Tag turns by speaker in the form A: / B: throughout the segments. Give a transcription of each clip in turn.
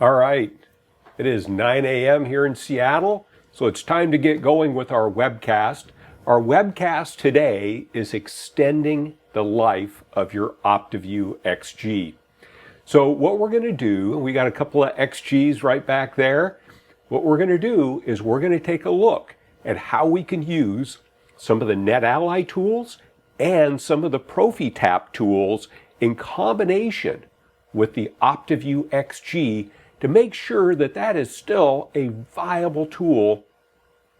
A: All right, it is 9 a.m. here in Seattle, so it's time to get going with our webcast. Our webcast today is extending the life of your OptiView XG. So what we're going to do, we got a couple of XGs right back there. What we're going to do is we're going to take a look at how we can use some of the NetAlly tools and some of the ProfiTap tools in combination with the OptiView XG to make sure that that is still a viable tool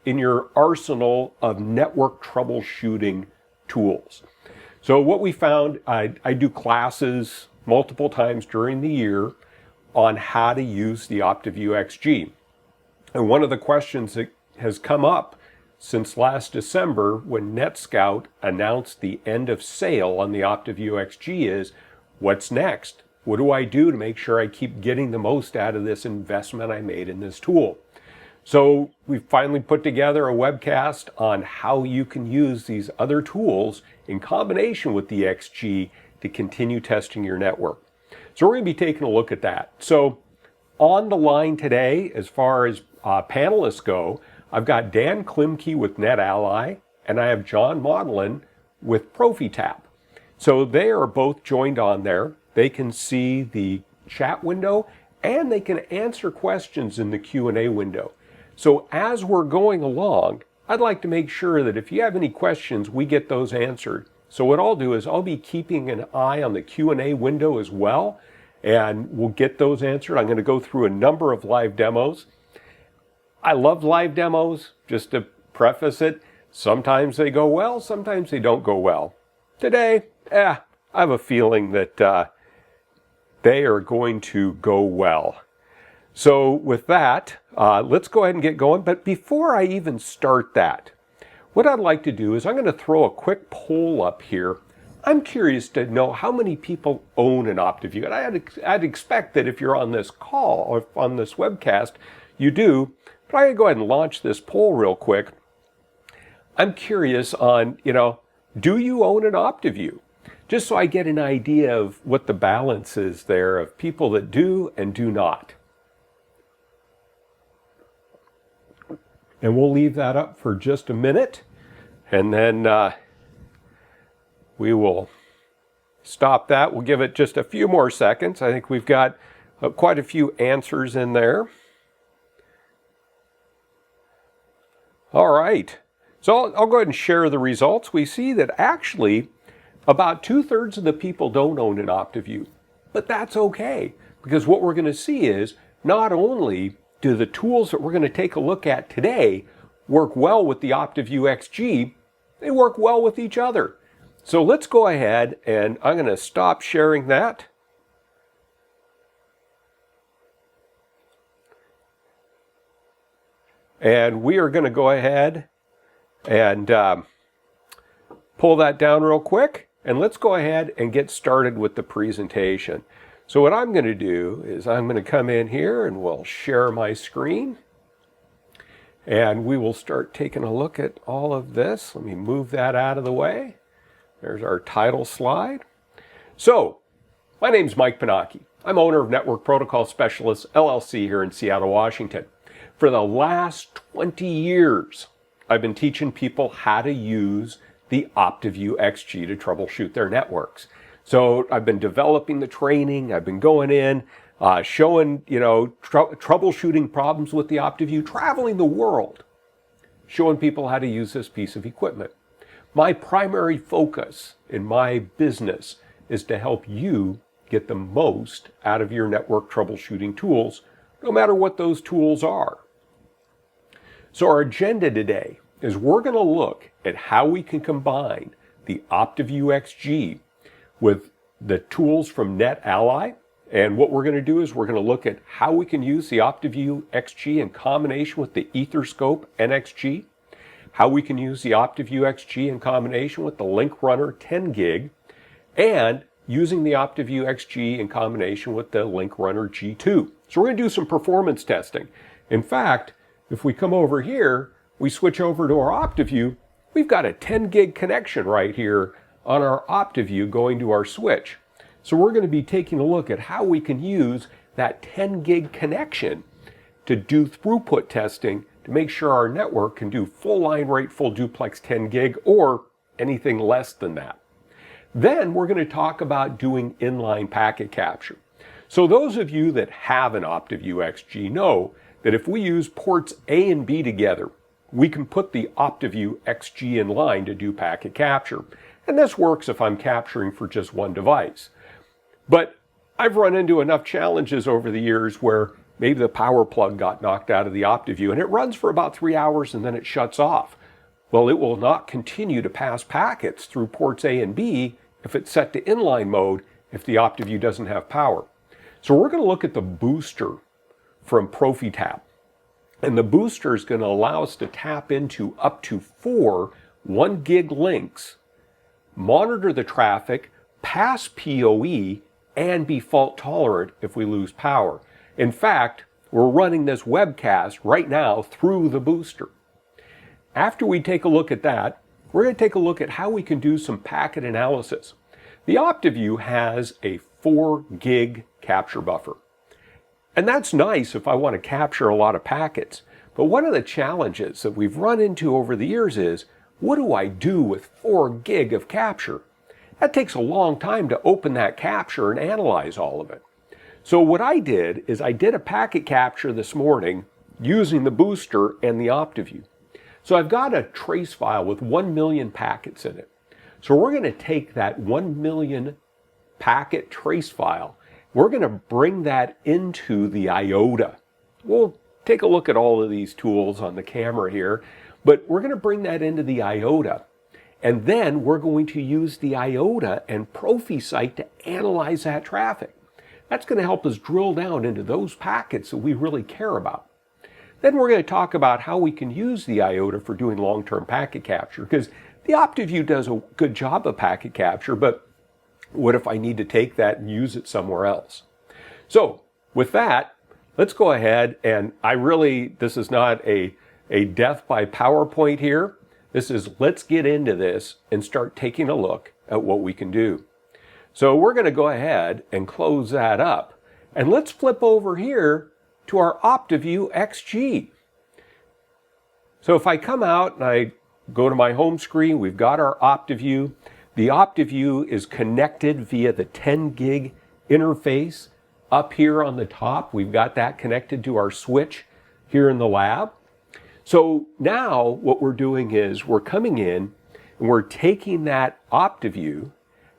A: in your arsenal of network troubleshooting tools. So what we found, I do classes multiple times during the year on how to use the OptiView XG. And one of the questions that has come up since last December when NetScout announced the end of sale on the OptiView XG is, what's next? What do I do to make sure I keep getting the most out of this investment I made in this tool? So we've finally put together a webcast on how you can use these other tools in combination with the XG to continue testing your network. So we're going to be taking a look at that. So on the line today, as far as panelists go, I've got Dan Klimke with NetAlly, and I have John Maudlin with ProfiTap. So they are both joined on there. They can see the chat window and they can answer questions in the Q&A window. So as we're going along, I'd like to make sure that if you have any questions, we get those answered. So what I'll do is I'll be keeping an eye on the Q&A window as well, and we'll get those answered. I'm going to go through a number of live demos. I love live demos, just to preface it. Sometimes they go well, sometimes they don't go well. Today, I have a feeling that they are going to go well. So with that, let's go ahead and get going. But before I even start that, what I'd like to do is I'm going to throw a quick poll up here. I'm curious to know how many people own an OptiView. And I'd expect that if you're on this call or on this webcast, you do. But I'm going to go ahead and launch this poll real quick. I'm curious on, do you own an OptiView? Just so I get an idea of what the balance is there of people that do and do not. And we'll leave that up for just a minute, and then we will stop that. We'll give it just a few more seconds. I think we've got quite a few answers in there. All right, so I'll go ahead and share the results. We see that actually about 2/3 of the people don't own an OptiView, but that's okay, because what we're going to see is not only do the tools that we're going to take a look at today work well with the OptiView XG, they work well with each other. So let's go ahead and I'm going to stop sharing that. And we are going to go ahead and pull that down real quick. And let's go ahead and get started with the presentation. So what I'm going to do is I'm going to come in here and we'll share my screen. And we will start taking a look at all of this. Let me move that out of the way. There's our title slide. So my name's Mike Pennacchi. I'm owner of Network Protocol Specialists, LLC here in Seattle, Washington. For the last 20 years, I've been teaching people how to use the OptiView XG to troubleshoot their networks. So I've been developing the training, I've been going in, showing, troubleshooting problems with the OptiView, traveling the world, showing people how to use this piece of equipment. My primary focus in my business is to help you get the most out of your network troubleshooting tools, no matter what those tools are. So our agenda today is we're going to look at how we can combine the OptiView XG with the tools from NetAlly. And what we're going to do is we're going to look at how we can use the OptiView XG in combination with the Etherscope NXG, how we can use the OptiView XG in combination with the LinkRunner 10 gig, and using the OptiView XG in combination with the LinkRunner G2. So we're going to do some performance testing. In fact, if we come over here, we switch over to our OptiView, we've got a 10 gig connection right here on our OptiView going to our switch. So we're going to be taking a look at how we can use that 10 gig connection to do throughput testing to make sure our network can do full line rate, full duplex 10 gig, or anything less than that. Then we're going to talk about doing inline packet capture. So those of you that have an OptiView XG know that if we use ports A and B together, we can put the OptiView XG in line to do packet capture. And this works if I'm capturing for just one device. But I've run into enough challenges over the years where maybe the power plug got knocked out of the OptiView and it runs for about 3 hours and then it shuts off. Well, it will not continue to pass packets through ports A and B if it's set to inline mode if the OptiView doesn't have power. So we're going to look at the booster from ProfiTap. And the booster is going to allow us to tap into up to 4 1 gig links, monitor the traffic, pass PoE, and be fault tolerant if we lose power. In fact, we're running this webcast right now through the booster. After we take a look at that, we're going to take a look at how we can do some packet analysis. The OptiView has a 4 gig capture buffer. And that's nice if I want to capture a lot of packets. But one of the challenges that we've run into over the years is, what do I do with 4 gig of capture? That takes a long time to open that capture and analyze all of it. So what I did is I did a packet capture this morning using the booster and the OptiView. So I've got a trace file with 1 million packets in it. So we're going to take that 1 million packet trace file. We're going to bring that into the Iota. We'll take a look at all of these tools on the camera here, but we're going to bring that into the Iota. And then we're going to use the Iota and ProfiSite to analyze that traffic. That's going to help us drill down into those packets that we really care about. Then we're going to talk about how we can use the Iota for doing long-term packet capture, because the OptiView does a good job of packet capture, but what if I need to take that and use it somewhere else? So with that, let's go ahead and this is not a death by PowerPoint here. This is, let's get into this and start taking a look at what we can do. So we're going to go ahead and close that up. And let's flip over here to our OptiView XG. So if I come out and I go to my home screen, we've got our OptiView. The OptiView is connected via the 10 gig interface up here on the top. We've got that connected to our switch here in the lab. So now what we're doing is we're coming in and we're taking that OptiView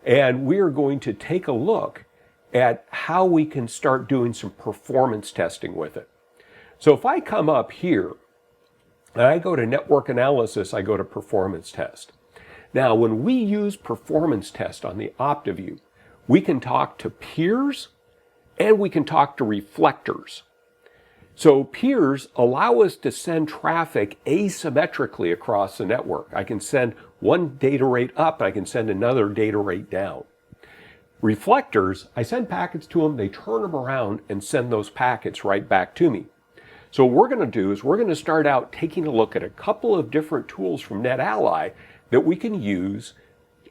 A: and we are going to take a look at how we can start doing some performance testing with it. So if I come up here and I go to network analysis, I go to performance test. Now, when we use performance test on the OptiView, we can talk to peers and we can talk to reflectors. So peers allow us to send traffic asymmetrically across the network. I can send one data rate up, and I can send another data rate down. Reflectors, I send packets to them, they turn them around and send those packets right back to me. So what we're going to do is we're going to start out taking a look at a couple of different tools from NetAlly that we can use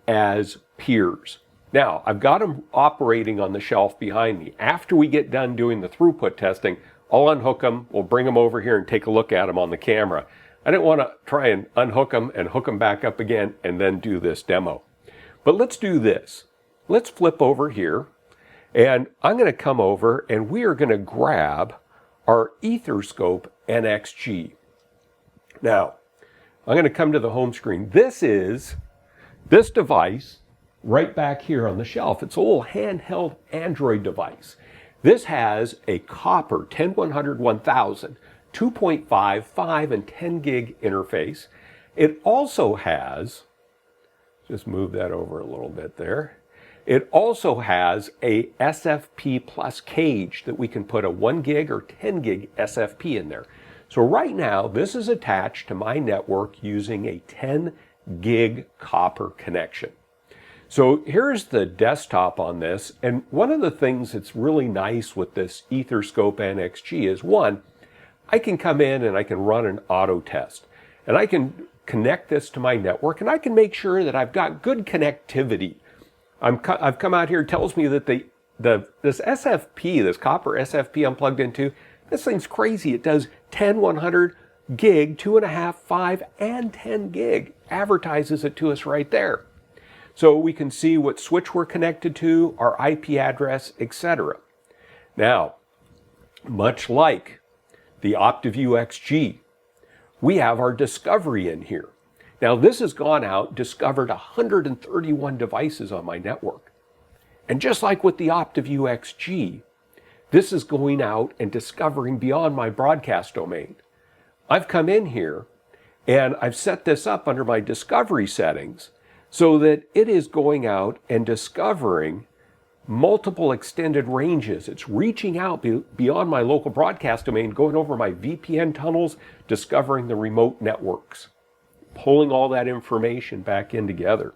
A: as peers. Now, I've got them operating on the shelf behind me. After we get done doing the throughput testing, I'll unhook them, we'll bring them over here and take a look at them on the camera. I didn't want to try and unhook them and hook them back up again and then do this demo. But let's do this. Let's flip over here and I'm going to come over and we are going to grab our Etherscope NXG. Now, I'm going to come to the home screen. This is this device right back here on the shelf. It's a little handheld Android device. This has a copper 10100, 1000, 2.5, 5, and 10 gig interface. It also has, just move that over a little bit there. It also has a SFP plus cage that we can put a 1 gig or 10 gig SFP in there. So right now, this is attached to my network using a 10 gig copper connection. So here's the desktop on this, and one of the things that's really nice with this Etherscope NXG is, one, I can come in and I can run an auto test, and I can connect this to my network, and I can make sure that I've got good connectivity. I've come out here, it tells me that the this SFP, this copper SFP I'm plugged into, this thing's crazy. It does 10, 100 gig, 2.5, 5, and 10 gig. Advertises it to us right there. So we can see what switch we're connected to, our IP address, etc. Now, much like the OptiView XG, we have our discovery in here. Now this has gone out, discovered 131 devices on my network. And just like with the OptiView XG, this is going out and discovering beyond my broadcast domain. I've come in here and I've set this up under my discovery settings so that it is going out and discovering multiple extended ranges. It's reaching out beyond my local broadcast domain, going over my VPN tunnels, discovering the remote networks, pulling all that information back in together.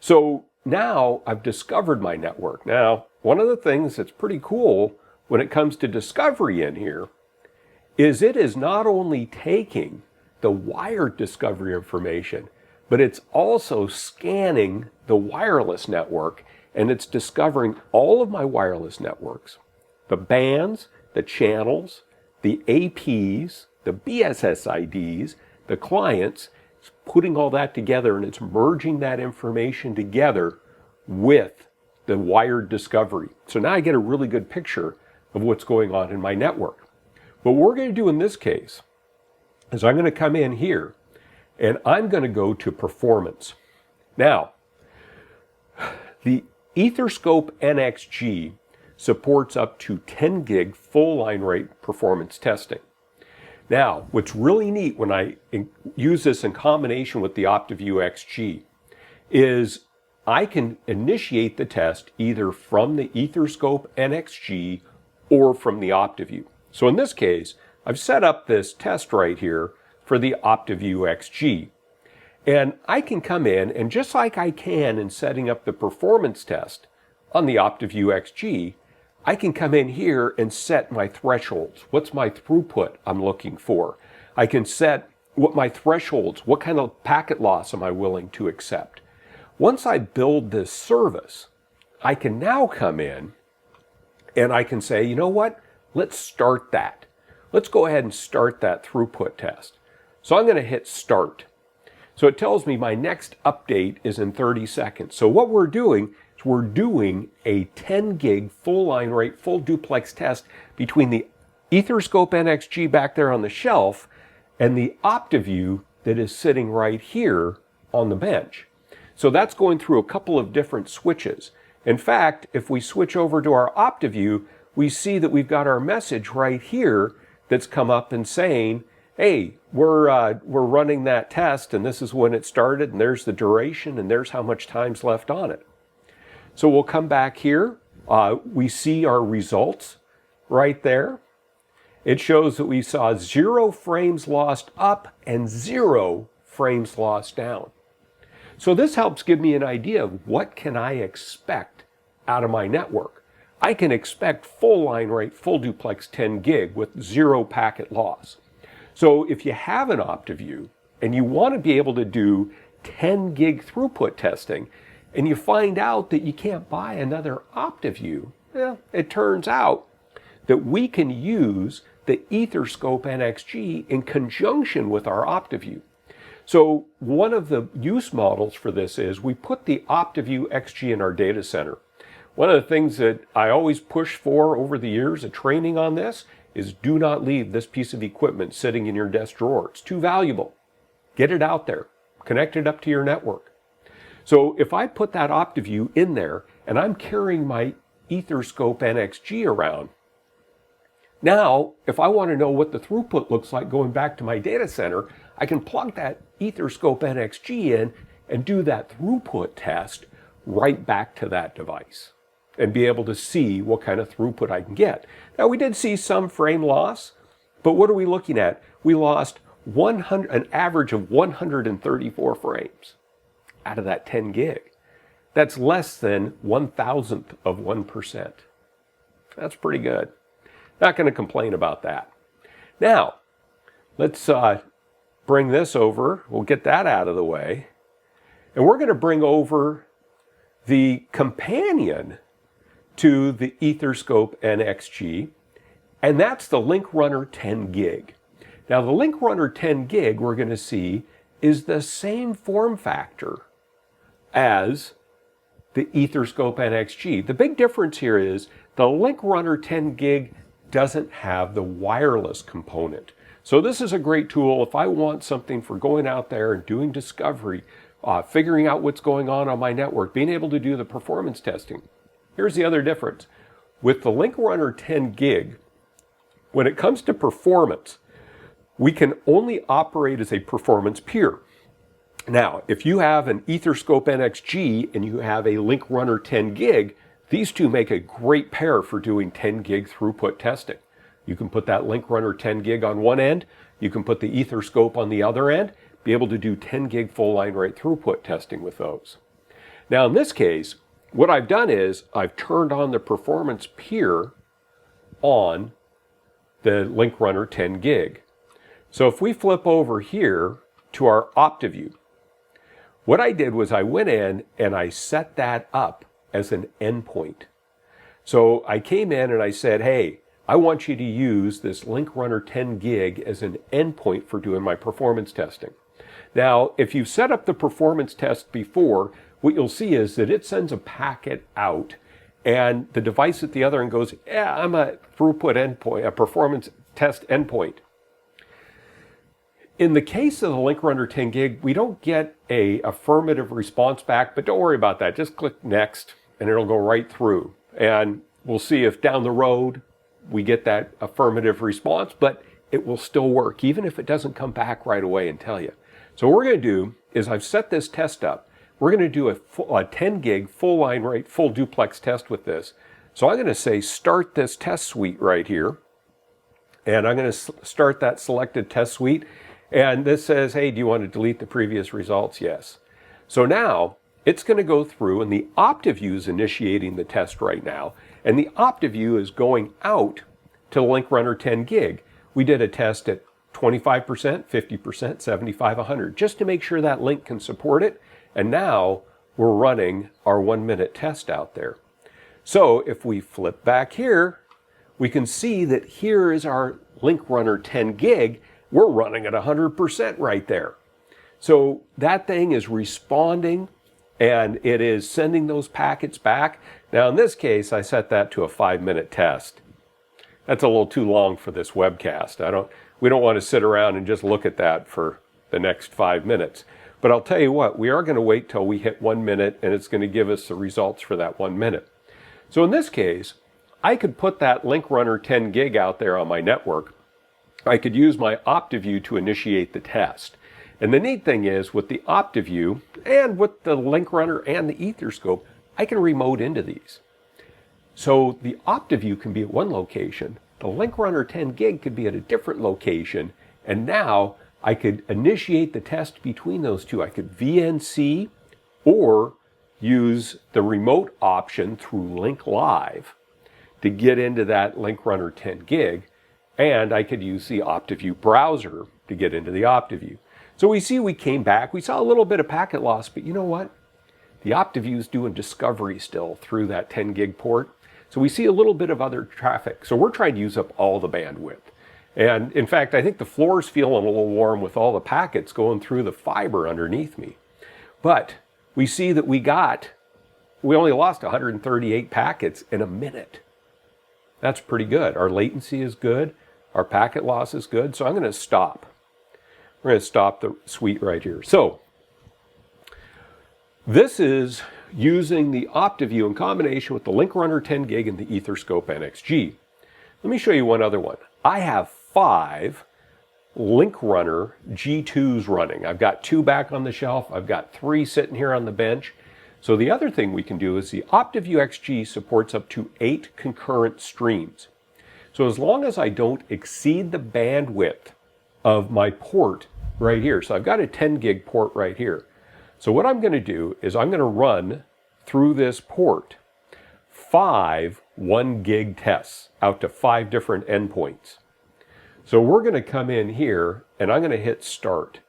A: So now I've discovered my network. Now, one of the things that's pretty cool when it comes to discovery in here is it is not only taking the wired discovery information, but it's also scanning the wireless network, and it's discovering all of my wireless networks, the bands, the channels, the APs, the BSSIDs, the clients. It's putting all that together, and it's merging that information together with the wired discovery. So now I get a really good picture of what's going on in my network. But what we're going to do in this case is I'm going to come in here and I'm going to go to performance. Now, the Etherscope NXG supports up to 10 gig full line rate performance testing. Now, what's really neat when I use this in combination with the OptiView XG is I can initiate the test either from the Etherscope NXG or from the OptiView. So in this case, I've set up this test right here for the OptiView XG. And I can come in, and just like I can in setting up the performance test on the OptiView XG, I can come in here and set my thresholds. What's my throughput I'm looking for? I can set what my thresholds, what kind of packet loss am I willing to accept? Once I build this service, I can now come in and I can say, you know what? Let's start that. Let's go ahead and start that throughput test. So I'm going to hit start. So it tells me my next update is in 30 seconds. So what we're doing is we're doing a 10 gig full line rate, full duplex test between the Etherscope NXG back there on the shelf and the OptiView that is sitting right here on the bench. So that's going through a couple of different switches. In fact, if we switch over to our OptiView, we see that we've got our message right here that's come up and saying, hey, we're running that test, and this is when it started, and there's the duration, and there's how much time's left on it. So we'll come back here. We see our results right there. It shows that we saw 0 frames lost up and 0 frames lost down. So this helps give me an idea of what can I expect out of my network. I can expect full line rate, full duplex 10 gig with 0 packet loss. So if you have an OptiView and you want to be able to do 10 gig throughput testing and you find out that you can't buy another OptiView, well, it turns out that we can use the Etherscope NXG in conjunction with our OptiView. So one of the use models for this is we put the OptiView XG in our data center. One of the things that I always push for over the years of training on this is do not leave this piece of equipment sitting in your desk drawer. It's too valuable. Get it out there. Connect it up to your network. So if I put that OptiView in there and I'm carrying my Etherscope NXG around, now if I want to know what the throughput looks like going back to my data center, I can plug that Etherscope NXG in and do that throughput test right back to that device and be able to see what kind of throughput I can get. Now we did see some frame loss, but what are we looking at? We lost an average of 134 frames out of that 10 gig. That's less than 1,000th of 1%. That's pretty good. Not going to complain about that. Now, let's bring this over. We'll get that out of the way. And we're going to bring over the companion to the Etherscope NXG, and that's the LinkRunner 10 gig. Now the LinkRunner 10 gig we're going to see is the same form factor as the Etherscope NXG. The big difference here is the LinkRunner 10 gig doesn't have the wireless component. So this is a great tool if I want something for going out there and doing discovery, figuring out what's going on my network, being able to do the performance testing. Here's the other difference. With the LinkRunner 10 gig, when it comes to performance, we can only operate as a performance peer. Now, if you have an Etherscope NXG and you have a LinkRunner 10 gig, these two make a great pair for doing 10 gig throughput testing. You can put that LinkRunner 10 gig on one end, you can put the Etherscope on the other end, be able to do 10 gig full line rate throughput testing with those. Now in this case, what I've done is I've turned on the performance peer on the LinkRunner 10 gig. So if we flip over here to our OptiView, what I did was I went in and I set that up as an endpoint. So I came in and I said, hey, I want you to use this LinkRunner 10 gig as an endpoint for doing my performance testing. Now, if you've set up the performance test before, what you'll see is that it sends a packet out and the device at the other end goes, yeah, I'm a throughput endpoint, a performance test endpoint. In the case of the LinkRunner 10 gig, we don't get an affirmative response back, but don't worry about that. Just click next and it'll go right through. And we'll see if down the road we get that affirmative response, but it will still work, even if it doesn't come back right away and tell you. So what we're going to do is I've set this test up. We're going to do a 10 gig full line rate, full duplex test with this. So I'm going to say start this test suite right here. And I'm going to start that selected test suite. And this says, hey, do you want to delete the previous results? Yes. So now it's going to go through and the OptiView is initiating the test right now. And the OptiView is going out to the LinkRunner 10 gig. We did a test at 25%, 50%, 75, 100, just to make sure that link can support it. And now we're running our 1 minute test out there. So if we flip back here, we can see that here is our LinkRunner 10 gig. We're running at 100% right there. So that thing is responding and it is sending those packets back. Now in this case, I set that to a 5-minute test. That's a little too long for this webcast. We don't want to sit around and just look at that for the next 5 minutes. But I'll tell you what, we are going to wait till we hit 1 minute and it's going to give us the results for that 1 minute. So in this case, I could put that LinkRunner 10 gig out there on my network. I could use my OptiView to initiate the test. And the neat thing is with the OptiView and with the LinkRunner and the Etherscope, I can remote into these. So the OptiView can be at one location, the LinkRunner 10 gig could be at a different location, and now I could initiate the test between those two. I could VNC or use the remote option through Link Live to get into that LinkRunner 10 gig, and I could use the OptiView browser to get into the OptiView. So we came back, we saw a little bit of packet loss, but you know what? The OptiView is doing discovery still through that 10 gig port. So we see a little bit of other traffic. So we're trying to use up all the bandwidth. And in fact, I think the floor is feeling a little warm with all the packets going through the fiber underneath me. But we see that we only lost 138 packets in a minute. That's pretty good. Our latency is good. Our packet loss is good. So I'm going to stop. We're going to stop the suite right here. So this is using the OptiView in combination with the LinkRunner 10 gig and the Etherscope NXG. Let me show you one other one. I have 5 LinkRunner G2s running. I've got 2 back on the shelf. I've got 3 sitting here on the bench. So the other thing we can do is the OptiView XG supports up to 8 concurrent streams. So as long as I don't exceed the bandwidth of my port right here, so I've got a 10 gig port right here. So what I'm going to do is I'm going to run through this port 5 1 gig tests out to 5 different endpoints. So we're going to come in here and I'm going to hit start.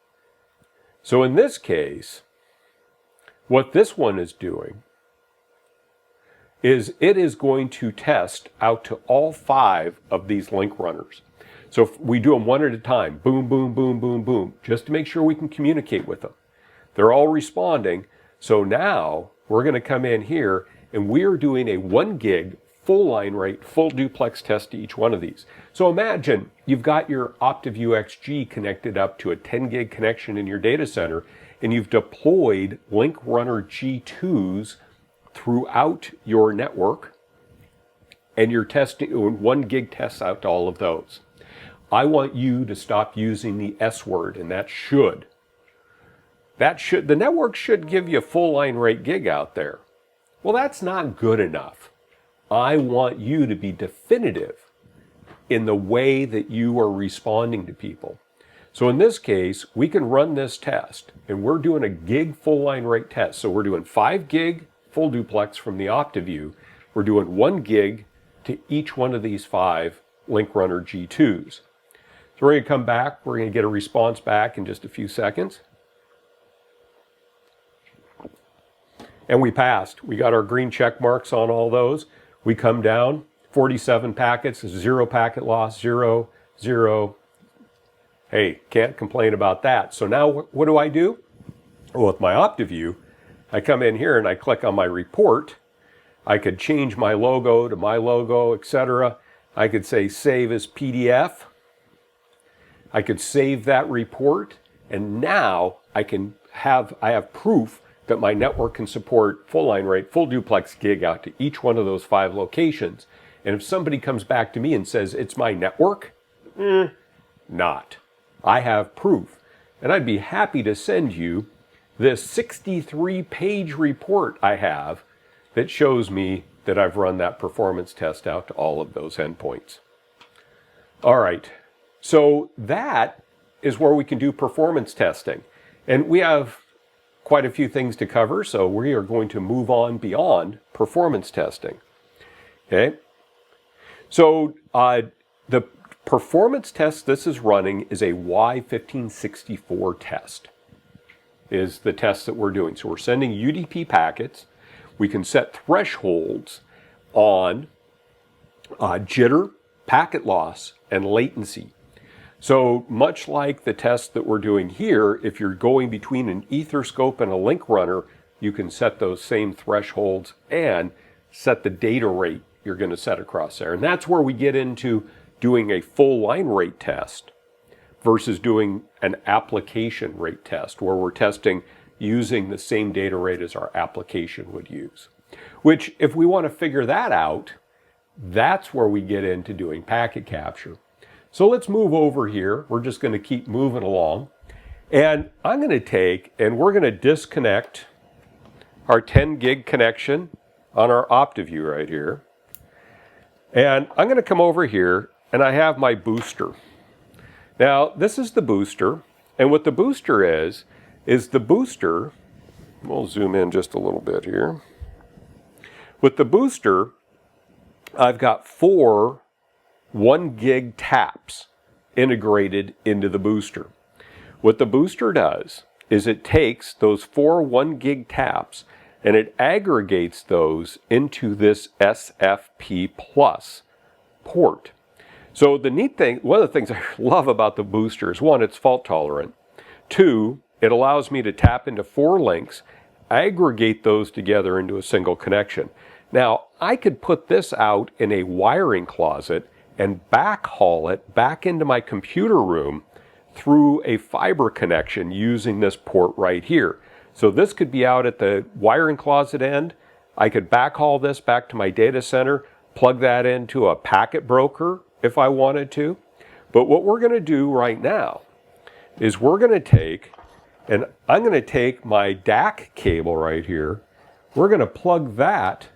A: So in this case, what this one is doing is it is going to test out to all 5 of these LinkRunners. So if we do them one at a time, boom, boom, boom, boom, boom, just to make sure we can communicate with them. They're all responding. So now we're going to come in here and we are doing a 1 gig full line rate, full duplex test to each one of these. So imagine you've got your OptiView XG connected up to a 10 gig connection in your data center, and you've deployed LinkRunner G2s throughout your network, and you're testing 1 gig tests out to all of those. I want you to stop using the S word, and that should. The network should give you a full line rate gig out there. Well, that's not good enough. I want you to be definitive in the way that you are responding to people. So in this case, we can run this test, and we're doing a gig full line rate test. So we're doing 5 gig full duplex from the OptiView. We're doing 1 gig to each one of these 5 LinkRunner G2s. So we're going to come back. We're going to get a response back in just a few seconds. And we passed. We got our green check marks on all those. We come down, 47 packets, 0 packet loss, 0, 0. Hey, can't complain about that. So now what do I do? Well, with my OptiView, I come in here and I click on my report. I could change my logo to my logo, etc. I could say save as PDF. I could save that report, and now I have proof that my network can support full line rate, full duplex gig out to each one of those 5 locations. And if somebody comes back to me and says, it's my network, not. I have proof. And I'd be happy to send you this 63-page report I have that shows me that I've run that performance test out to all of those endpoints. All right, so that is where we can do performance testing. And we have quite a few things to cover, so we are going to move on beyond performance testing. Okay, so the performance test this is running is a Y1564 test, is the test that we're doing. So we're sending UDP packets. We can set thresholds on jitter, packet loss, and latency. So much like the test that we're doing here, if you're going between an Etherscope and a LinkRunner, you can set those same thresholds and set the data rate you're going to set across there. And that's where we get into doing a full line rate test versus doing an application rate test, where we're testing using the same data rate as our application would use. Which, if we want to figure that out, that's where we get into doing packet capture. So let's move over here. We're just going to keep moving along. And I'm going to take, and we're going to disconnect our 10 gig connection on our OptiView right here. And I'm going to come over here, and I have my booster. Now, this is the booster. And what the booster is the booster, we'll zoom in just a little bit here. With the booster, I've got 4 1 gig taps integrated into the booster. What the booster does is it takes those 4 1 gig taps and it aggregates those into this SFP plus port. So the neat thing, one of the things I love about the booster is, 1, it's fault tolerant. 2, it allows me to tap into 4 links, aggregate those together into a single connection. Now, I could put this out in a wiring closet and backhaul it back into my computer room through a fiber connection using this port right here. So this could be out at the wiring closet end. I could backhaul this back to my data center, plug that into a packet broker if I wanted to. But what we're going to do right now is we're going to take, and I'm going to take my DAC cable right here, we're going to plug that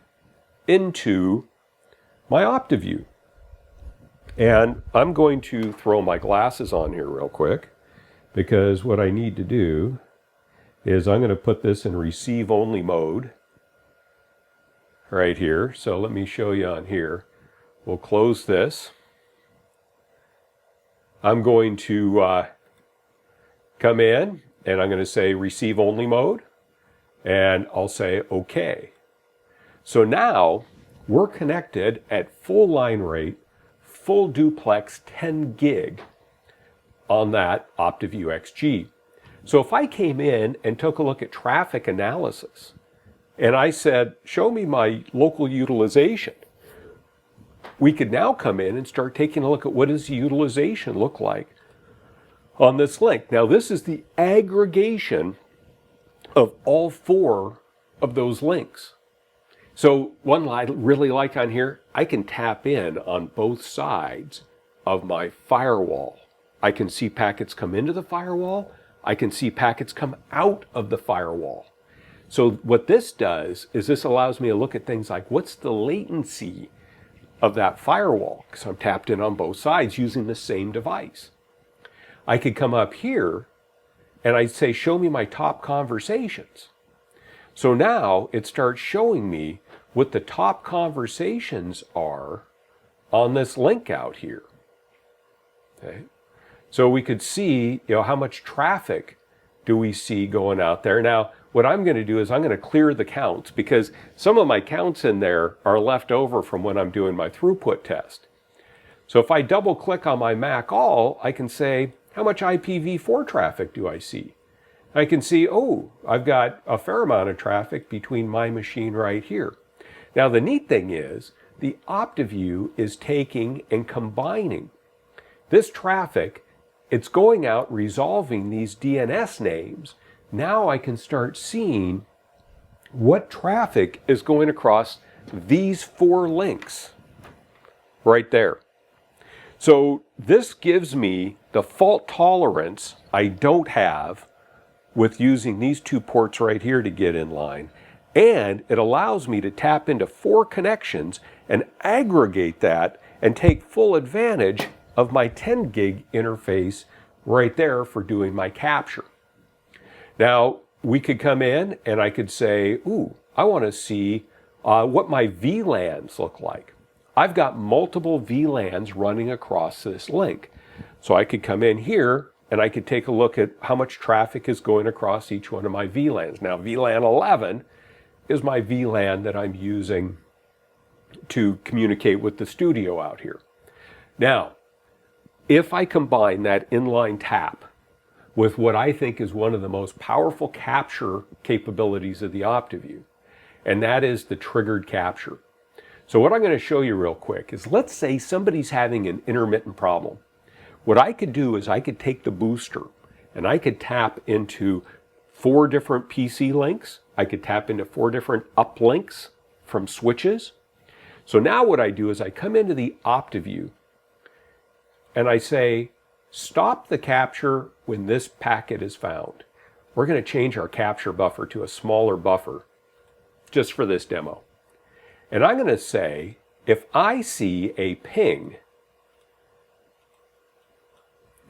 A: into my OptiView. And I'm going to throw my glasses on here real quick, because what I need to do is I'm going to put this in receive only mode right here. So let me show you on here. We'll close this. I'm going to come in and I'm going to say receive only mode, and I'll say OK. So now we're connected at full line rate, full duplex 10 gig on that OptiView XG. So if I came in and took a look at traffic analysis and I said, show me my local utilization, we could now come in and start taking a look at what does the utilization look like on this link. Now this is the aggregation of all 4 of those links. So one I really like on here, I can tap in on both sides of my firewall. I can see packets come into the firewall. I can see packets come out of the firewall. So what this does is this allows me to look at things like what's the latency of that firewall, because I'm tapped in on both sides using the same device. I could come up here and I'd say, show me my top conversations. So now it starts showing me what the top conversations are on this link out here. Okay. So we could see, how much traffic do we see going out there. Now, what I'm going to do is I'm going to clear the counts because some of my counts in there are left over from when I'm doing my throughput test. So if I double click on my Mac all, I can say, how much IPv4 traffic do I see? I can see, oh, I've got a fair amount of traffic between my machine right here. Now the neat thing is, the OptiView is taking and combining this traffic. It's going out resolving these DNS names. Now I can start seeing what traffic is going across these 4 links right there. So this gives me the fault tolerance I don't have with using these 2 ports right here to get in line. And it allows me to tap into 4 connections and aggregate that and take full advantage of my 10 gig interface right there for doing my capture. Now, we could come in and I could say, ooh, I want to see what my VLANs look like. I've got multiple VLANs running across this link. So I could come in here and I could take a look at how much traffic is going across each one of my VLANs. Now, VLAN 11 is my VLAN that I'm using to communicate with the studio out here. Now, if I combine that inline tap with what I think is one of the most powerful capture capabilities of the OptiView, and that is the triggered capture. So what I'm going to show you real quick is, let's say somebody's having an intermittent problem. What I could do is I could take the booster and I could tap into 4 different PC links. I could tap into 4 different uplinks from switches. So now what I do is I come into the OptiView and I say, stop the capture when this packet is found. We're going to change our capture buffer to a smaller buffer just for this demo. And I'm going to say, if I see a ping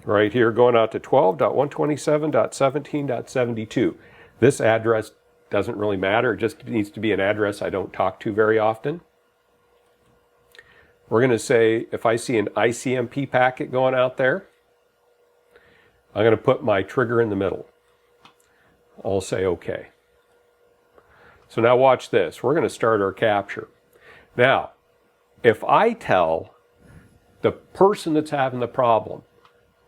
A: right here going out to 12.127.17.72, this address doesn't really matter. It just needs to be an address I don't talk to very often. We're going to say, if I see an ICMP packet going out there, I'm going to put my trigger in the middle. I'll say OK. So now watch this. We're going to start our capture. Now, if I tell the person that's having the problem,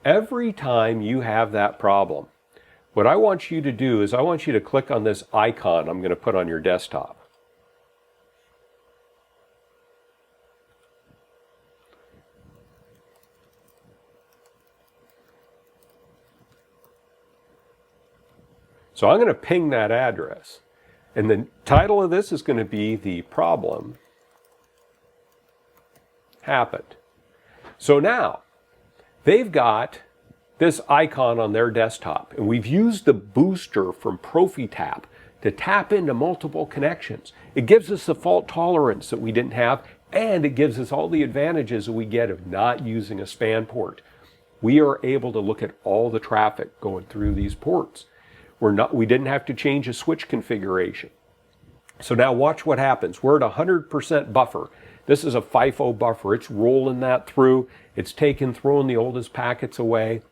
A: every time you have that problem, what I want you to do is I want you to click on this icon I'm going to put on your desktop. So I'm going to ping that address. And the title of this is going to be "The Problem Happened." So now they've got this icon on their desktop, and we've used the booster from ProfiTap to tap into multiple connections. It gives us the fault tolerance that we didn't have, and it gives us all the advantages that we get of not using a span port. We are able to look at all the traffic going through these ports. We didn't have to change a switch configuration. So now watch what happens. We're at 100% buffer. This is a FIFO buffer. It's rolling that through. It's throwing the oldest packets away.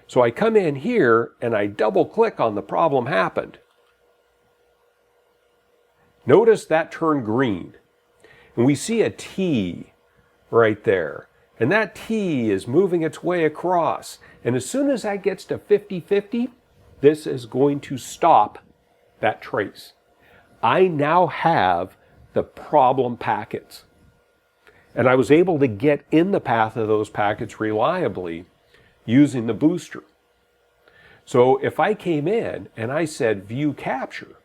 A: So I come in here and I double click on "The Problem Happened." Notice that turned green. And we see a T right there. And that T is moving its way across. And as soon as that gets to 50-50, this is going to stop that trace. I now have the problem packets. And I was able to get in the path of those packets reliably using the booster. So if I came in and I said view capture,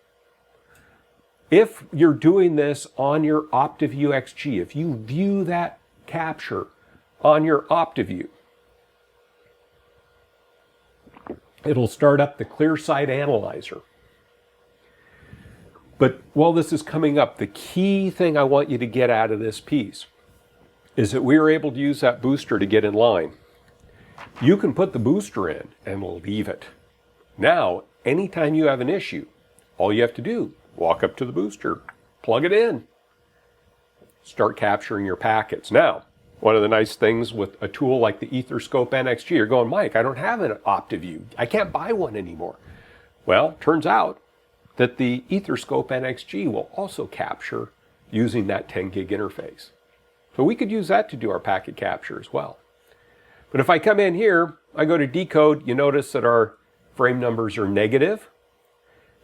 A: if you're doing this on your OptiView XG, if you view that capture on your OptiView, it'll start up the ClearSight Analyzer. But while this is coming up, the key thing I want you to get out of this piece is that we were able to use that booster to get in line. You can put the booster in and leave it. Now, anytime you have an issue, all you have to do, walk up to the booster, plug it in, start capturing your packets. Now, one of the nice things with a tool like the Etherscope NXG, you're going, Mike, I don't have an OptiView. I can't buy one anymore. Well, turns out that the Etherscope NXG will also capture using that 10 gig interface. So we could use that to do our packet capture as well. But if I come in here, I go to decode, you notice that our frame numbers are negative.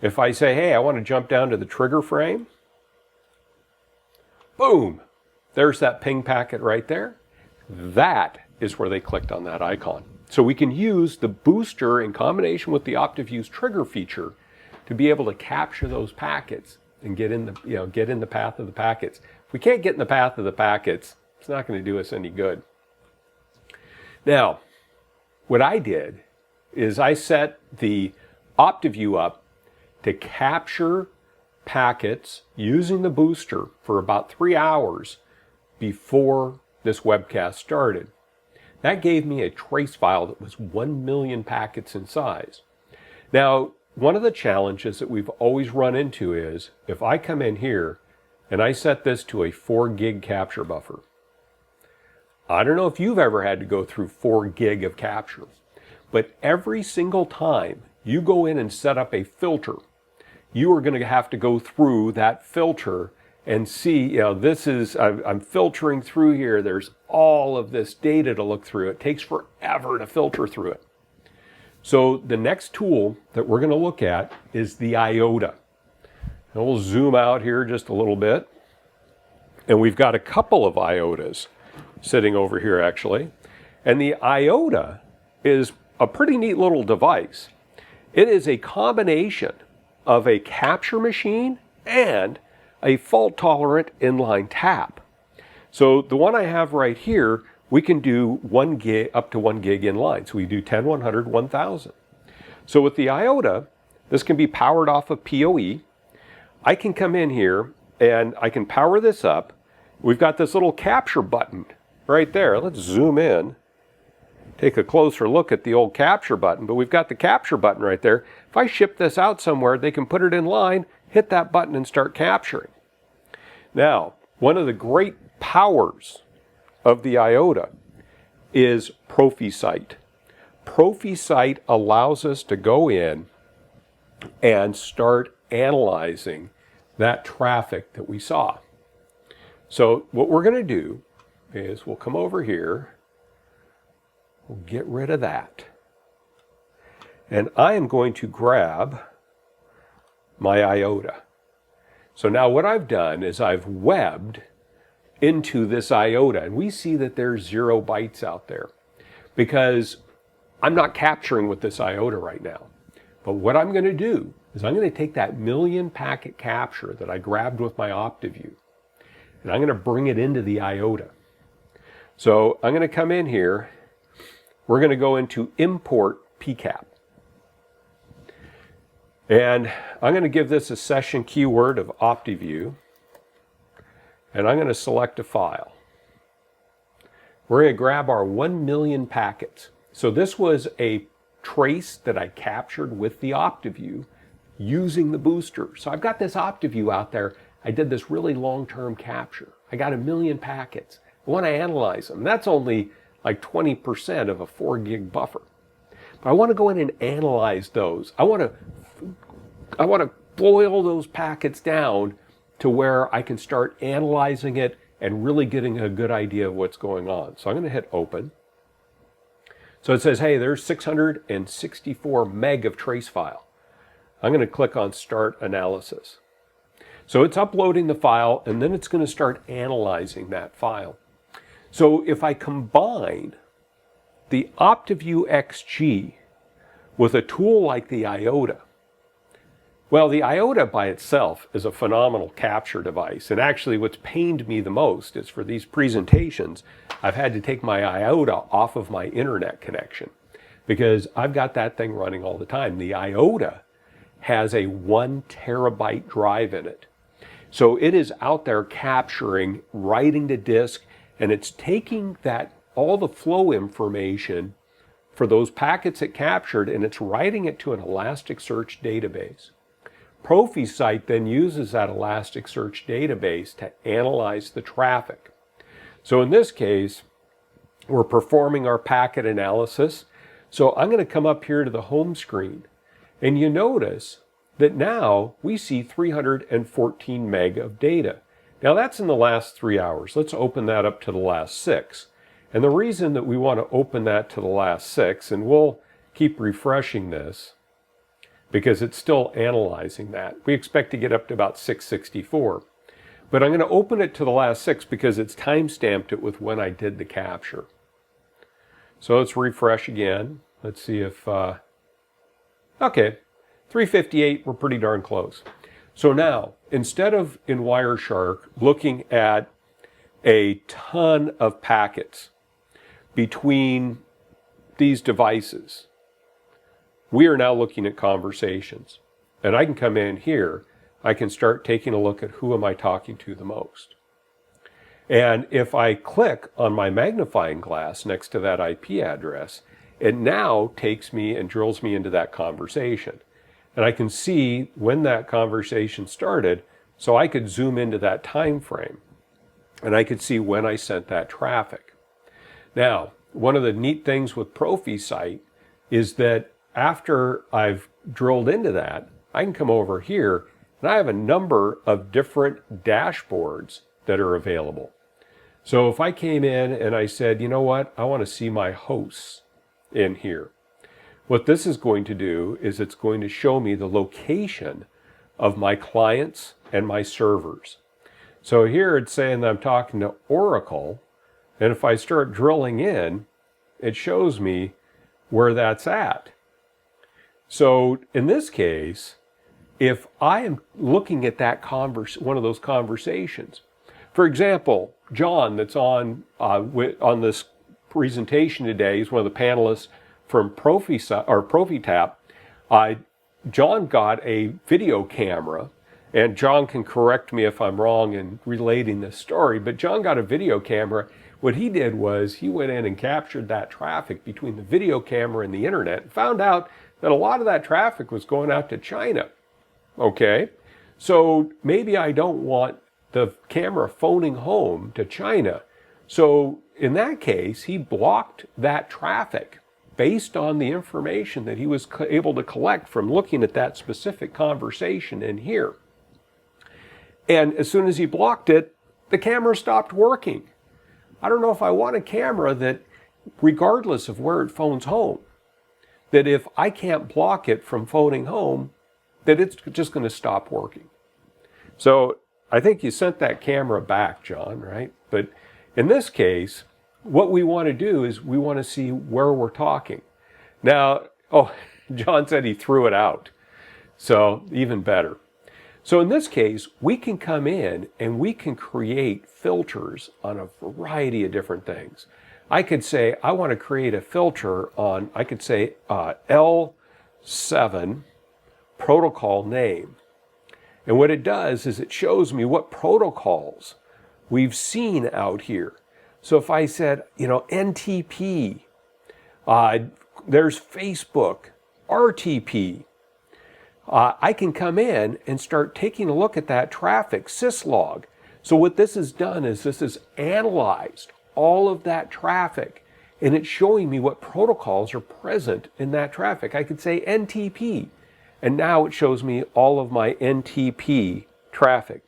A: If I say, hey, I want to jump down to the trigger frame, boom, there's that ping packet right there. That is where they clicked on that icon. So we can use the booster in combination with the OptiView's trigger feature to be able to capture those packets and get in the path of the packets. If we can't get in the path of the packets, it's not going to do us any good. Now, what I did is I set the OptiView up to capture packets using the booster for about 3 hours before this webcast started. That gave me a trace file that was 1 million packets in size. Now, one of the challenges that we've always run into is if I come in here and I set this to a 4 gig capture buffer. I don't know if you've ever had to go through 4 gig of capture, but every single time you go in and set up a filter, you are going to have to go through that filter and see, I'm filtering through here. There's all of this data to look through. It takes forever to filter through it. So the next tool that we're going to look at is the Iota. And we'll zoom out here just a little bit. And we've got a couple of Iotas sitting over here actually. And the Iota is a pretty neat little device. It is a combination of a capture machine and a fault-tolerant inline tap. So the one I have right here, we can do 1 gig, up to 1 gig inline. So we do 10, 100, 1000. So with the Iota, this can be powered off of PoE. I can come in here and I can power this up. We've got this little capture button right there. Let's zoom in, take a closer look at the old capture button, but we've got the capture button right there. If I ship this out somewhere, they can put it in line, hit that button and start capturing. Now, one of the great powers of the Iota is ProfiTap. ProfiTap allows us to go in and start analyzing that traffic that we saw. So what we're going to do is we'll come over here, we'll get rid of that, and I am going to grab my Iota. So now what I've done is I've webbed into this Iota, and we see that there's 0 bytes out there because I'm not capturing with this Iota right now. But what I'm going to do is I'm going to take that 1 million packet capture that I grabbed with my OptiView, and I'm going to bring it into the Iota. So I'm going to come in here, we're going to go into import PCAP. And I'm going to give this a session keyword of OptiView, and I'm going to select a file. We're going to grab our 1 million packets. So this was a trace that I captured with the OptiView using the booster. So I've got this OptiView out there. I did this really long-term capture. I got 1 million packets. I want to analyze them. That's only like 20% of a 4 gig buffer. But I want to go in and analyze those. I want to boil those packets down to where I can start analyzing it and really getting a good idea of what's going on. So I'm going to hit open. So it says, hey, there's 664 meg of trace file. I'm going to click on Start Analysis. So it's uploading the file, and then it's going to start analyzing that file. So if I combine the OptiView XG with a tool like the Iota, well, the Iota by itself is a phenomenal capture device. And actually what's pained me the most is for these presentations, I've had to take my Iota off of my internet connection because I've got that thing running all the time. The Iota has a 1 terabyte drive in it. So it is out there capturing, writing to disk, and it's taking that, all the flow information for those packets it captured, and it's writing it to an Elasticsearch database. ProfiSite then uses that Elasticsearch database to analyze the traffic. So in this case, we're performing our packet analysis. So I'm going to come up here to the home screen, and you notice that now we see 314 meg of data. Now that's in the last 3 hours. Let's open that up to the last 6. And the reason that we want to open that to the last 6, and we'll keep refreshing this, because it's still analyzing that. We expect to get up to about 664. But I'm going to open it to the last 6 because it's time-stamped it with when I did the capture. So let's refresh again. Let's see if, okay, 358, we're pretty darn close. So now, instead of in Wireshark looking at a ton of packets between these devices, we are now looking at conversations. And I can come in here, I can start taking a look at who am I talking to the most. And if I click on my magnifying glass next to that IP address, it now takes me and drills me into that conversation. And I can see when that conversation started, so I could zoom into that time frame. And I could see when I sent that traffic. Now, one of the neat things with ProfiSite is that after I've drilled into that, I can come over here and I have a number of different dashboards that are available. So if I came in and I said, you know what, I want to see my hosts in here. What this is going to do is it's going to show me the location of my clients and my servers. So here it's saying that I'm talking to Oracle, and if I start drilling in, it shows me where that's at. So in this case, if I am looking at that one of those conversations, for example, John that's on this presentation today, he's one of the panelists from ProfiTap. John got a video camera, and John can correct me if I'm wrong in relating this story, but John got a video camera. What he did was he went in and captured that traffic between the video camera and the internet and found out that a lot of that traffic was going out to China. Okay, so maybe I don't want the camera phoning home to China. So in that case, he blocked that traffic based on the information that he was able to collect from looking at that specific conversation in here. And as soon as he blocked it, the camera stopped working. I don't know if I want a camera that, regardless of where it phones home, that if I can't block it from phoning home, that it's just going to stop working. So I think you sent that camera back, John, right? But in this case, what we want to do is we want to see where we're talking. Now, oh, John said he threw it out. So even better. So in this case, we can come in and we can create filters on a variety of different things. I could say, I want to create a filter on, I could say L7 protocol name. And what it does is it shows me what protocols we've seen out here. So if I said, you know, NTP, there's Facebook, RTP, I can come in and start taking a look at that traffic syslog. So what this has done is this has analyzed all of that traffic, and it's showing me what protocols are present in that traffic. I could say NTP, and now it shows me all of my NTP traffic.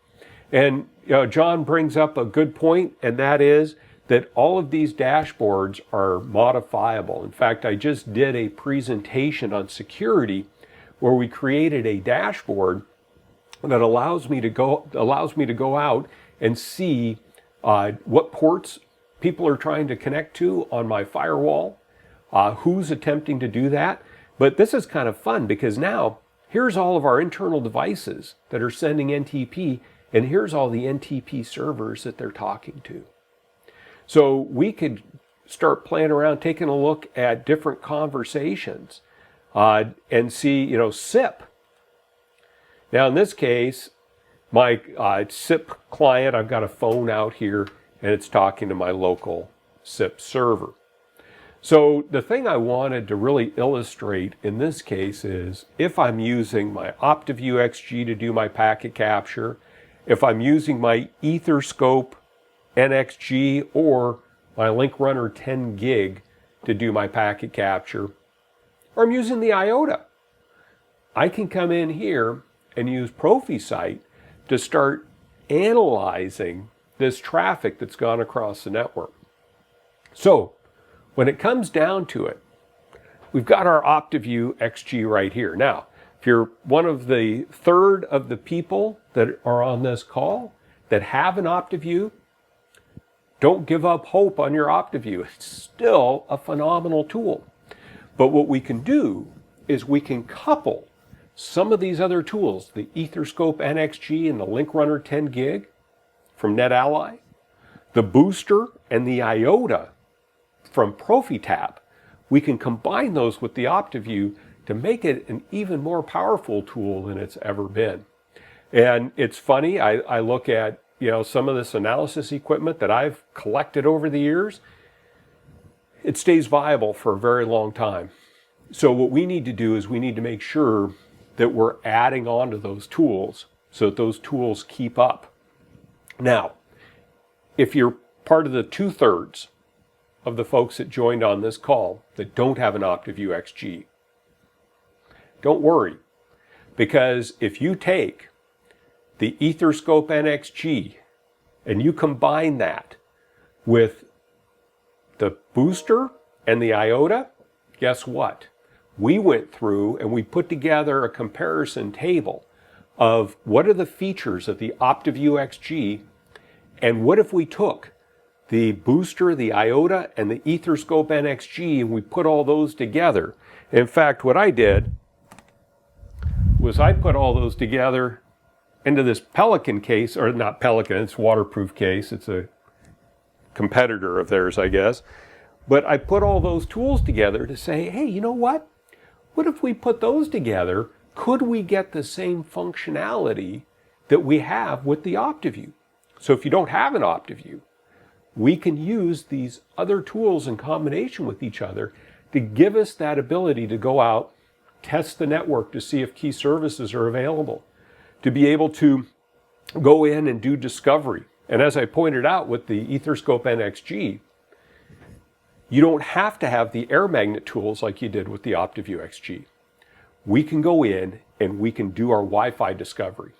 A: And John brings up a good point, and that is that all of these dashboards are modifiable. In fact, I just did a presentation on security where we created a dashboard that allows me to go out and see what ports people are trying to connect to on my firewall, who's attempting to do that. But this is kind of fun because now here's all of our internal devices that are sending NTP, and here's all the NTP servers that they're talking to. So we could start playing around, taking a look at different conversations and see, SIP. Now in this case, my SIP client, I've got a phone out here and it's talking to my local SIP server. So the thing I wanted to really illustrate in this case is if I'm using my OptiView XG to do my packet capture, if I'm using my Etherscope NXG or my LinkRunner 10 gig to do my packet capture, or I'm using the Iota, I can come in here and use ProfiTap to start analyzing this traffic that's gone across the network. So when it comes down to it, we've got our OptiView XG right here. Now, if you're one of the third of the people that are on this call that have an OptiView, don't give up hope on your OptiView. It's still a phenomenal tool. But what we can do is we can couple some of these other tools, the Etherscope NXG and the LinkRunner 10 gig from NetAlly, the booster and the Iota from ProfiTap. We can combine those with the OptiView to make it an even more powerful tool than it's ever been. And it's funny, I look at some of this analysis equipment that I've collected over the years. It stays viable for a very long time. So what we need to do is we need to make sure that we're adding on to those tools so that those tools keep up. Now, if you're part of the 2/3 of the folks that joined on this call that don't have an OptiView XG, don't worry, because if you take the Etherscope NXG and you combine that with the booster and the Iota, guess what? We went through and we put together a comparison table of what are the features of the OptiView XG, and what if we took the booster, the Iota, and the Etherscope NXG, and we put all those together. In fact, what I did was I put all those together into this Pelican case, or not Pelican, it's a waterproof case. It's a competitor of theirs, I guess. But I put all those tools together to say, hey, you know what? What if we put those together? Could we get the same functionality that we have with the OptiView? So if you don't have an OptiView, we can use these other tools in combination with each other to give us that ability to go out, test the network to see if key services are available, to be able to go in and do discovery. And as I pointed out with the Etherscope NXG, you don't have to have the air magnet tools like you did with the OptiView XG. We can go in and we can do our Wi-Fi discovery.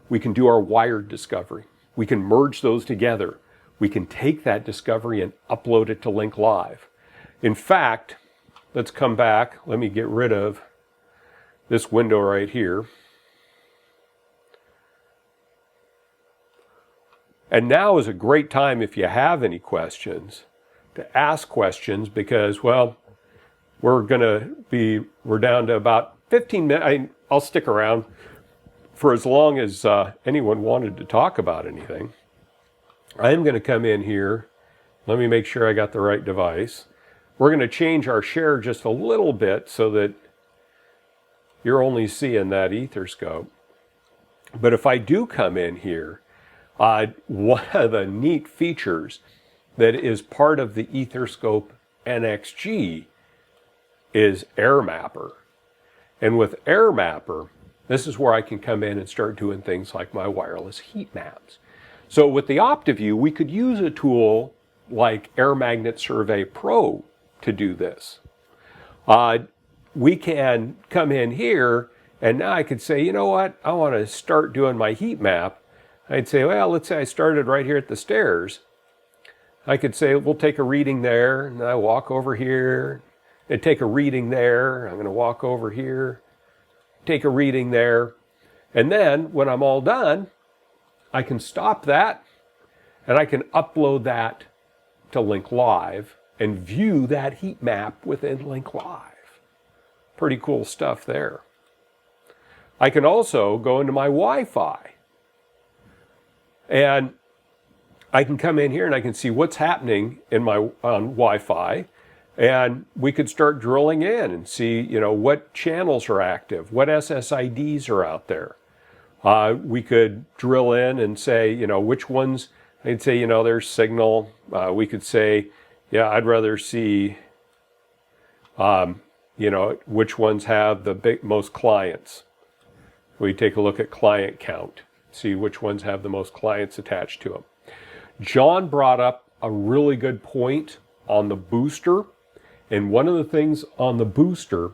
A: We can do our wired discovery. We can merge those together. We can take that discovery and upload it to Link Live. In fact, let's come back. Let me get rid of this window right here. And now is a great time, if you have any questions, to ask questions, because, well, we're down to about 15 minutes. I'll stick around for as long as anyone wanted to talk about anything. I am going to come in here. Let me make sure I got the right device. We're going to change our share just a little bit so that you're only seeing that Etherscope. But if I do come in here, one of the neat features that is part of the Etherscope NXG is AirMapper. And with AirMapper, this is where I can come in and start doing things like my wireless heat maps. So with the OptiView, we could use a tool like Air Magnet Survey Pro to do this. We can come in here and now I could say, you know what, I want to start doing my heat map. I'd say, well, let's say I started right here at the stairs. I could say, we'll take a reading there, and I walk over here, and take a reading there. I'm going to walk over here, take a reading there. And then when I'm all done, I can stop that, and I can upload that to Link Live and view that heat map within Link Live. Pretty cool stuff there. I can also go into my Wi-Fi, and I can come in here and I can see what's happening in my Wi-Fi, and we could start drilling in and see, what channels are active, what SSIDs are out there. We could drill in and say, which ones. I'd say, there's signal. We could say, yeah, I'd rather see, which ones have the most clients. We take a look at client count, see which ones have the most clients attached to them. John brought up a really good point on the booster. And one of the things on the booster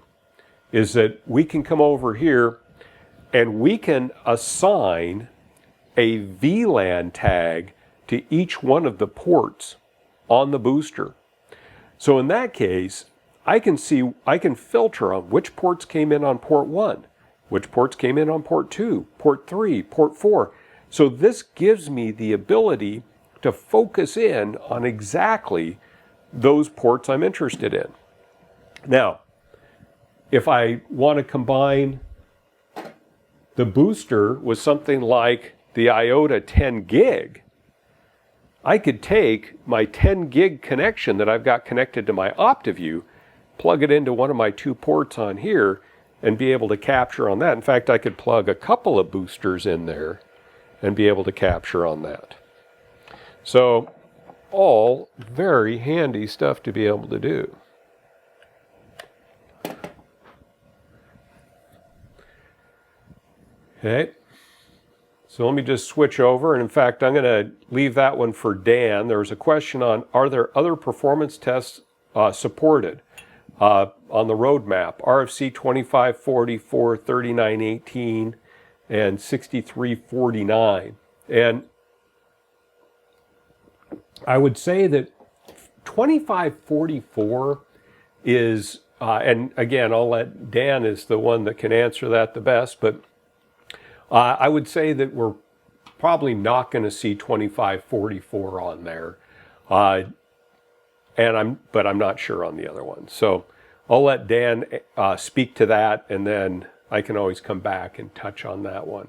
A: is that we can come over here and we can assign a VLAN tag to each one of the ports on the booster. So in that case, I can filter on which ports came in on port 1, which ports came in on port 2, port 3, port 4. So this gives me the ability to focus in on exactly those ports I'm interested in. Now, if I want to combine the booster with something like the Iota 10 gig, I could take my 10 gig connection that I've got connected to my OptiView, plug it into one of my 2 ports on here, and be able to capture on that. In fact, I could plug a couple of boosters in there and be able to capture on that. So, all very handy stuff to be able to do. Okay, so let me just switch over. And in fact, I'm going to leave that one for Dan. There was a question on, are there other performance tests supported on the roadmap? RFC 2544, 3918, and 6349. And I would say that 2544 is, and again, I'll let Dan is the one that can answer that the best, but I would say that we're probably not going to see 2544 on there, but I'm not sure on the other one. So I'll let Dan speak to that, and then I can always come back and touch on that one.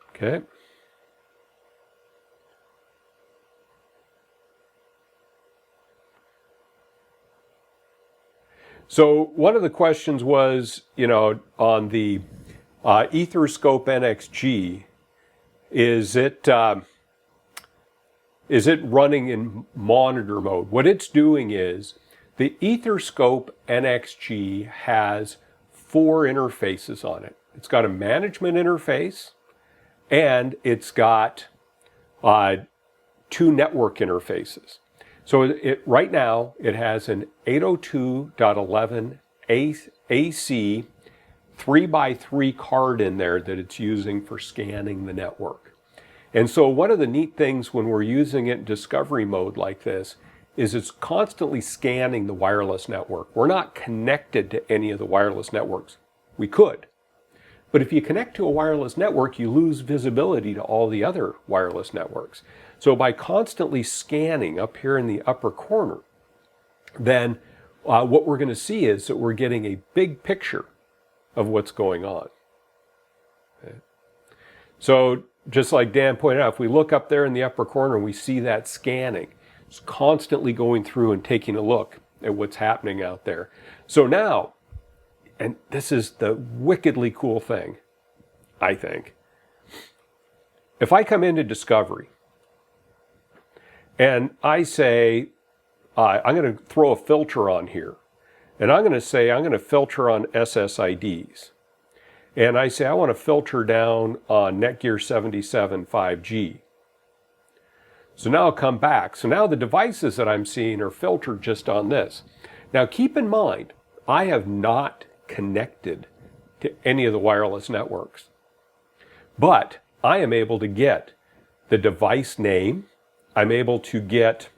A: Okay. So one of the questions was, on the Etherscope NXG, is it running in monitor mode? What it's doing is the Etherscope NXG has 4 interfaces on it. It's got a management interface, and it's got 2 network interfaces. So right now, it has an 802.11 AC 3x3 card in there that it's using for scanning the network. And so one of the neat things when we're using it in discovery mode like this is it's constantly scanning the wireless network. We're not connected to any of the wireless networks. We could. But if you connect to a wireless network, you lose visibility to all the other wireless networks. So by constantly scanning up here in the upper corner, then what we're going to see is that we're getting a big picture of what's going on. Okay. So just like Dan pointed out, if we look up there in the upper corner and we see that scanning, it's constantly going through and taking a look at what's happening out there. So now, and this is the wickedly cool thing, I think. If I come into Discovery and I say, I'm going to throw a filter on here, and I'm going to say, I'm going to filter on SSIDs. And I say, I want to filter down on Netgear 77 5G. So now I'll come back. So now the devices that I'm seeing are filtered just on this. Now keep in mind, I have not connected to any of the wireless networks. But I am able to get the device name, I'm able to get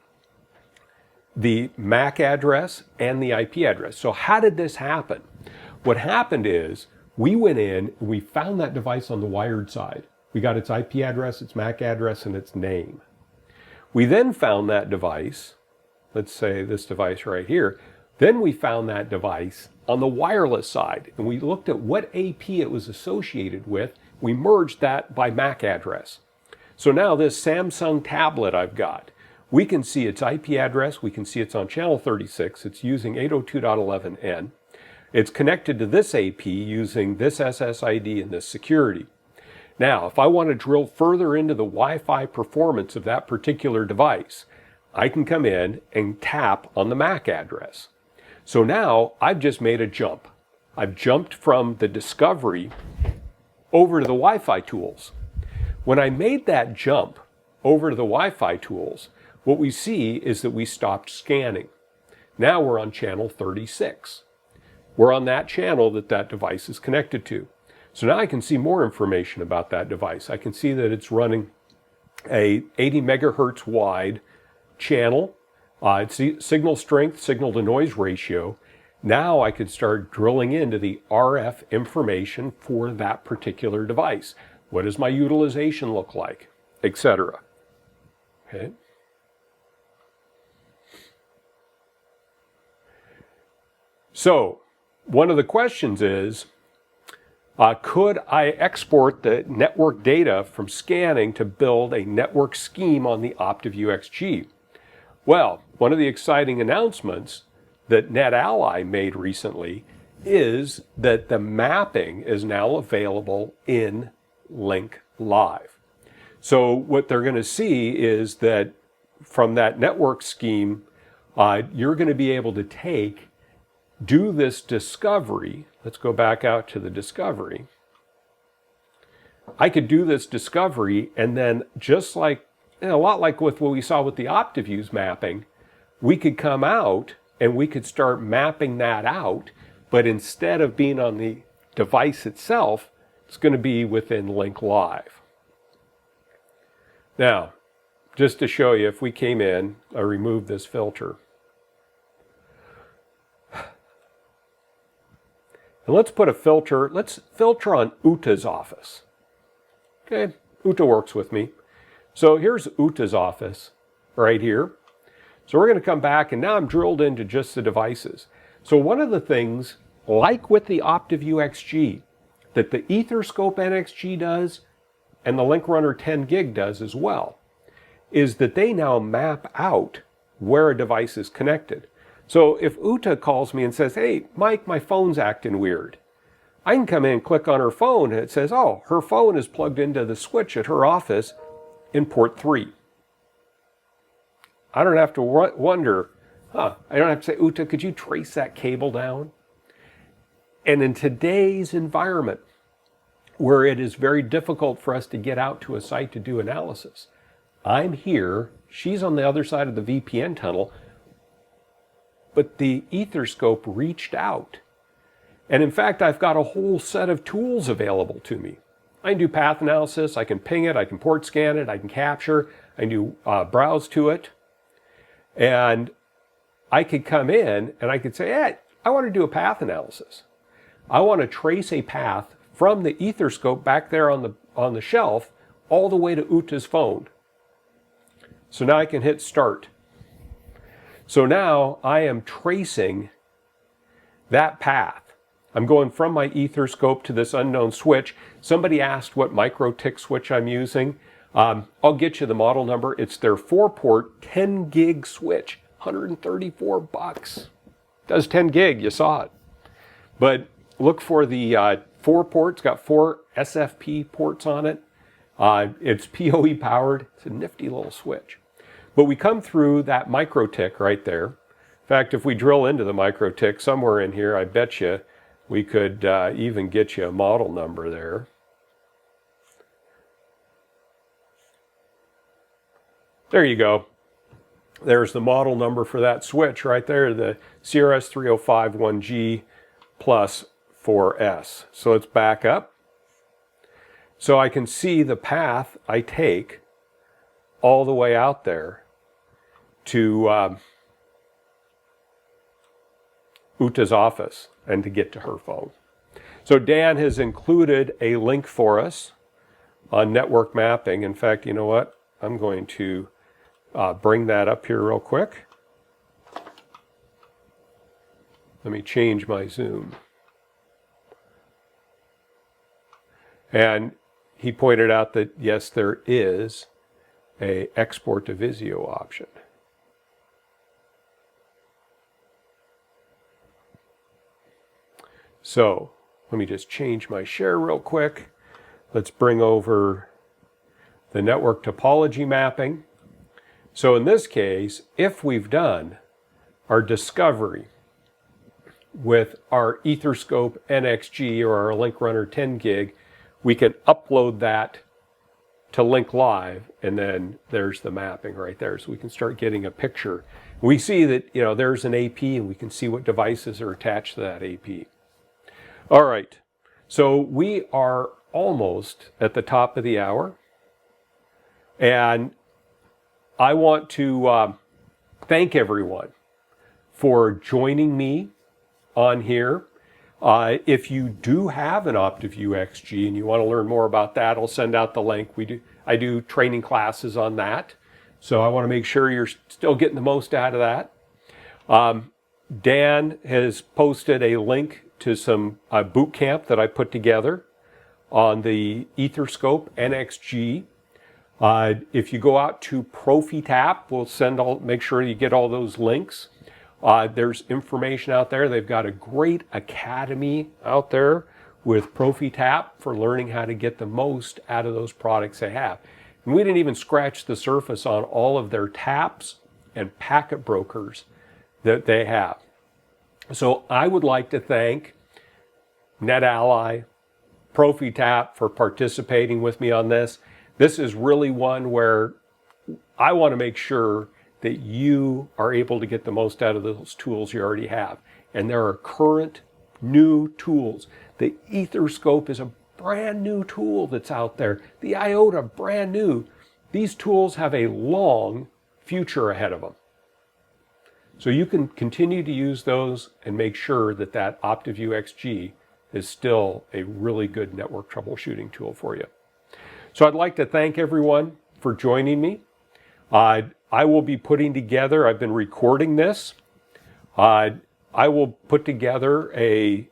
A: the MAC address and the IP address. So how did this happen? What happened is we went in and we found that device on the wired side. We got its IP address, its MAC address, and its name. We then found that device, let's say this device right here, then we found that device on the wireless side and we looked at what AP it was associated with. We merged that by MAC address. So now this Samsung tablet I've got, we can see its IP address, we can see it's on channel 36, it's using 802.11n. It's connected to this AP using this SSID and this security. Now, if I want to drill further into the Wi-Fi performance of that particular device, I can come in and tap on the MAC address. So now I've just made a jump. I've jumped from the discovery over to the Wi-Fi tools. When I made that jump over to the Wi-Fi tools, what we see is that we stopped scanning. Now we're on channel 36. We're on that channel that that device is connected to. So now I can see more information about that device. I can see that it's running a 80 megahertz wide channel. It's signal strength, signal to noise ratio. Now I could start drilling into the RF information for that particular device. What does my utilization look like, etc. Okay. So one of the questions is, could I export the network data from scanning to build a network scheme on the OptiView XG? Well, one of the exciting announcements that NetAlly made recently is that the mapping is now available in Link Live. So what they're going to see is that from that network scheme, you're going to be able to do this discovery. Let's go back out to the discovery. I could do this discovery and then just like, a lot like with what we saw with the OptiView's mapping, we could come out and we could start mapping that out, but instead of being on the device itself, it's going to be within Link Live. Now, just to show you, if we came in, I removed this filter. And let's put a filter, let's filter on Uta's office. Okay, Uta works with me. So here's Uta's office right here. So we're going to come back and now I'm drilled into just the devices. So one of the things, like with the OptiView XG, that the Etherscope NXG does and the LinkRunner 10 gig does as well, is that they now map out where a device is connected. So if Uta calls me and says, hey, Mike, my phone's acting weird, I can come in and click on her phone and it says, oh, her phone is plugged into the switch at her office in port 3. I don't have to wonder, I don't have to say, Uta, could you trace that cable down? And in today's environment, where it is very difficult for us to get out to a site to do analysis, I'm here, she's on the other side of the VPN tunnel, but the Etherscope reached out. And in fact, I've got a whole set of tools available to me. I can do path analysis, I can ping it, I can port scan it, I can capture, I can do browse to it. And I could come in and I could say, hey, I want to do a path analysis. I want to trace a path from the Etherscope back there on the shelf all the way to Uta's phone. So now I can hit start. So now I am tracing that path. I'm going from my Etherscope to this unknown switch. Somebody asked what micro tick switch I'm using. I'll get you the model number. It's their 4-port 10 gig switch, $134. Does 10 gig, you saw it. But look for the 4 port. It's got 4 SFP ports on it. It's PoE powered. It's a nifty little switch. But we come through that micro tick right there. In fact, if we drill into the micro tick somewhere in here, I bet you we could even get you a model number there. There you go. There's the model number for that switch right there, the CRS3051G plus 4S. So let's back up. So I can see the path I take all the way out there to Uta's office and to get to her phone. So Dan has included a link for us on network mapping. In fact, you know what? I'm going to bring that up here real quick. Let me change my zoom. And he pointed out that, yes, there is an export to Visio option. So let me just change my share real quick. Let's bring over the network topology mapping. So in this case, if we've done our discovery with our Etherscope NXG or our LinkRunner 10 gig, we can upload that to Link Live, and then there's the mapping right there. So we can start getting a picture. We see that, you know, there's an AP, and we can see what devices are attached to that AP. All right, so we are almost at the top of the hour, and I want to thank everyone for joining me on here. If you do have an OptiView XG and you want to learn more about that, I'll send out the link. I do training classes on that, so I want to make sure you're still getting the most out of that. Dan has posted a link to some boot camp that I put together on the Etherscope NXG. If you go out to ProfiTap, we'll make sure you get all those links. There's information out there. They've got a great academy out there with ProfiTap for learning how to get the most out of those products they have. And we didn't even scratch the surface on all of their taps and packet brokers that they have. So I would like to thank NetAlly, ProfiTap for participating with me on this. This is really one where I want to make sure that you are able to get the most out of those tools you already have. And there are current new tools. The Etherscope is a brand new tool that's out there. The Iota, brand new. These tools have a long future ahead of them. So you can continue to use those and make sure that that OptiView XG is still a really good network troubleshooting tool for you. So I'd like to thank everyone for joining me. I will be putting together, I've been recording this. I will put together a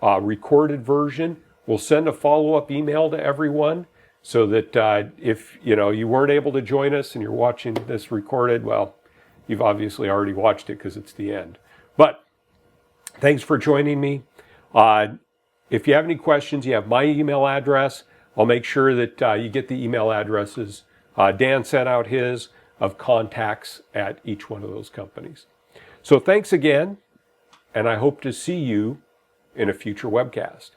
A: recorded version. We'll send a follow-up email to everyone so that if you weren't able to join us and you're watching this recorded, well, you've obviously already watched it because it's the end. But thanks for joining me. If you have any questions, you have my email address. I'll make sure that you get the email addresses. Dan sent out his of contacts at each one of those companies. So thanks again, and I hope to see you in a future webcast.